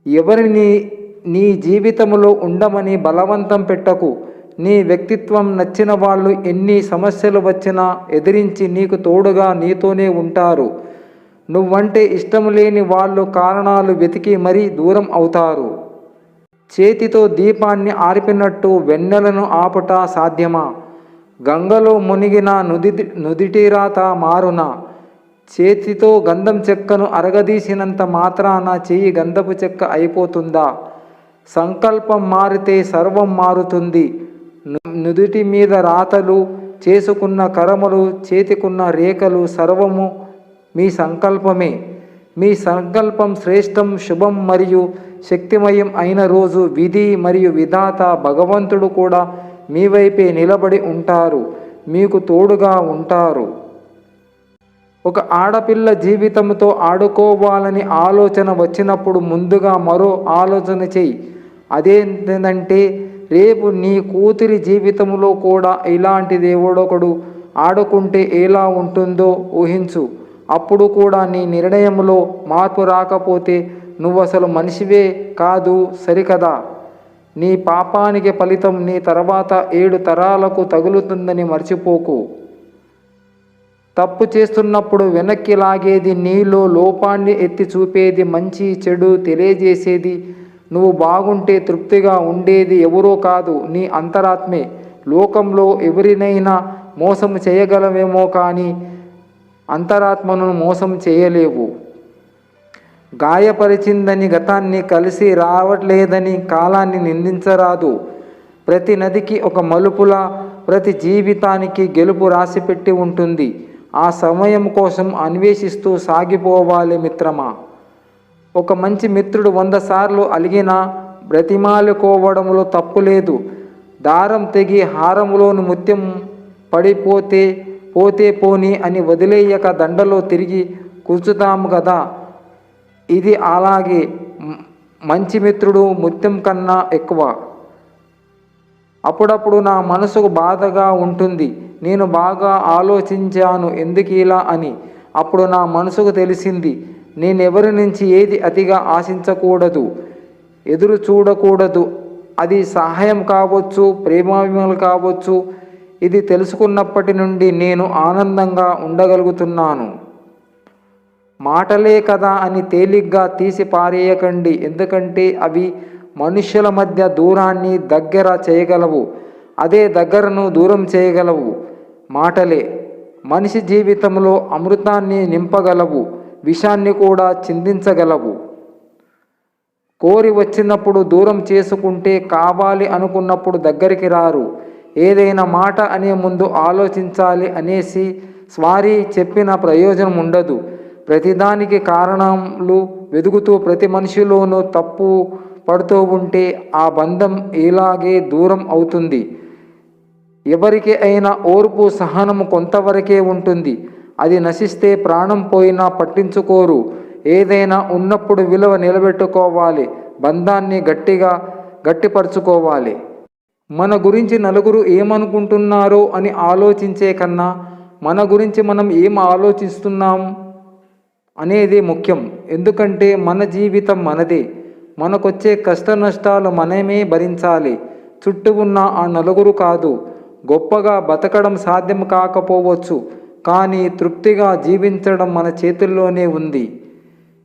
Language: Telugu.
ఎవరిని నీ జీవితంలో ఉండమని బలవంతం పెట్టకు. నీ వ్యక్తిత్వం నచ్చిన వాళ్ళు ఎన్ని సమస్యలు వచ్చినా ఎదిరించి నీకు తోడుగా నీతోనే ఉంటారు. నువ్వంటే ఇష్టం లేని వాళ్ళు కారణాలు వెతికి మరీ దూరం అవుతారు. చేతితో దీపాన్ని ఆర్పినట్టు వెన్నెలను ఆపుట సాధ్యమా? గంగలో మునిగిన నుదిటి రాత మారునా? చేతితో గంధం చెక్కను అరగదీసినంత మాత్రాన చెయ్యి గంధపు చెక్క అయిపోతుందా? సంకల్పం మారితే సర్వం మారుతుంది. నుదిటి మీద రాతలు, చేసుకున్న కర్మలు, చేతికున్న రేఖలు సర్వము మీ సంకల్పమే. మీ సంకల్పం శ్రేష్టం, శుభం మరియు శక్తిమయం అయిన రోజు విధి మరియు విధాత భగవంతుడు కూడా మీ వైపే నిలబడి ఉంటారు, మీకు తోడుగా ఉంటారు. ఒక ఆడపిల్ల జీవితంతో ఆడుకోవాలని ఆలోచన వచ్చినప్పుడు ముందుగా మరో ఆలోచన చెయ్యి. అదేంటంటే రేపు నీ కూతురి జీవితంలో కూడా ఇలాంటి దేవుడొకడు ఆడుకుంటే ఎలా ఉంటుందో ఊహించు. అప్పుడు కూడా నీ నిర్ణయంలో మార్పు రాకపోతే నువ్వు అసలు మనిషివే కాదు, సరికదా? నీ పాపానికి ఫలితం నీ తర్వాత 7 తరాలకు తగులుతుందని మర్చిపోకు. తప్పు చేస్తున్నప్పుడు వెనక్కి లాగేది, నీలో లోపాన్ని ఎత్తి చూపేది, మంచి చెడు తెలియజేసేది, నువ్వు బాగుంటే తృప్తిగా ఉండేది ఎవరో కాదు, నీ అంతరాత్మే. లోకంలో ఎవరినైనా మోసం చేయగలవేమో కానీ అంతరాత్మను మోసం చేయలేవు. గాయపరిచిందని గతాన్ని కలిసి రావట్లేదని కాలాన్ని నిందించరాదు. ప్రతి నదికి ఒక మలుపులా ప్రతి జీవితానికి గెలుపు రాసిపెట్టి ఉంటుంది. ఆ సమయం కోసం అన్వేషిస్తూ సాగిపోవాలి మిత్రమా. ఒక మంచి మిత్రుడు 100 సార్లు అలిగినా బ్రతిమాలుకోవడంలో తప్పు లేదు. దారం తెగి హారంలోని ముత్యం పడిపోతే పోతే పోని అని వదిలేయక దండలో తిరిగి కూర్చుతాము కదా. ఇది అలాగే. మంచి మిత్రుడు ముత్యం కన్నా ఎక్కువ. అప్పుడప్పుడు నా మనసుకు బాధగా ఉంటుంది. నేను బాగా ఆలోచించాను ఎందుకు ఇలా అని. అప్పుడు నా మనసుకు తెలిసింది, నేనెవరి నుంచి ఏది అతిగా ఆశించకూడదు, ఎదురు చూడకూడదు. అది సహాయం కావచ్చు, ప్రేమాభిమానాలు కావచ్చు. ఇది తెలుసుకున్నప్పటి నుండి నేను ఆనందంగా ఉండగలుగుతున్నాను. మాటలే కదా అని తేలిగ్గా తీసి పారేయకండి. ఎందుకంటే అవి మనుష్యుల మధ్య దూరాన్ని దగ్గర చేయగలవు, అదే దగ్గరను దూరం చేయగలవు. మాటలే మనిషి జీవితంలో అమృతాన్ని నింపగలవు, విషాన్ని కూడా చిందించగలవు. కోరి వచ్చినప్పుడు దూరం చేసుకుంటే, కావాలి అనుకున్నప్పుడు దగ్గరికి రారు. ఏదైనా మాట అనే ముందు ఆలోచించాలి అనేసి స్వారీ చెప్పిన ప్రయోజనం ఉండదు. ప్రతిదానికి కారణాలు వెదుగుతూ ప్రతి మనిషిలోనూ తప్పు పడుతూ ఉంటే ఆ బంధం ఇలాగే దూరం అవుతుంది. ఎవరికి అయినా ఓర్పు సహనము కొంతవరకే ఉంటుంది. అది నశిస్తే ప్రాణం పోయినా పట్టించుకోరు. ఏదైనా ఉన్నప్పుడు విలువ నిలబెట్టుకోవాలి, బంధాన్ని గట్టిపరుచుకోవాలి. మన గురించి నలుగురు ఏమనుకుంటున్నారో అని ఆలోచించే కన్నా మన గురించి మనం ఏం ఆలోచిస్తున్నాం అనేది ముఖ్యం. ఎందుకంటే మన జీవితం మనదే. మనకొచ్చే కష్ట నష్టాలు మనమే భరించాలి, చుట్టూ ఉన్న ఆ నలుగురు కాదు. గొప్పగా బతకడం సాధ్యం కాకపోవచ్చు, కానీ తృప్తిగా జీవించడం మన చేతుల్లోనే ఉంది.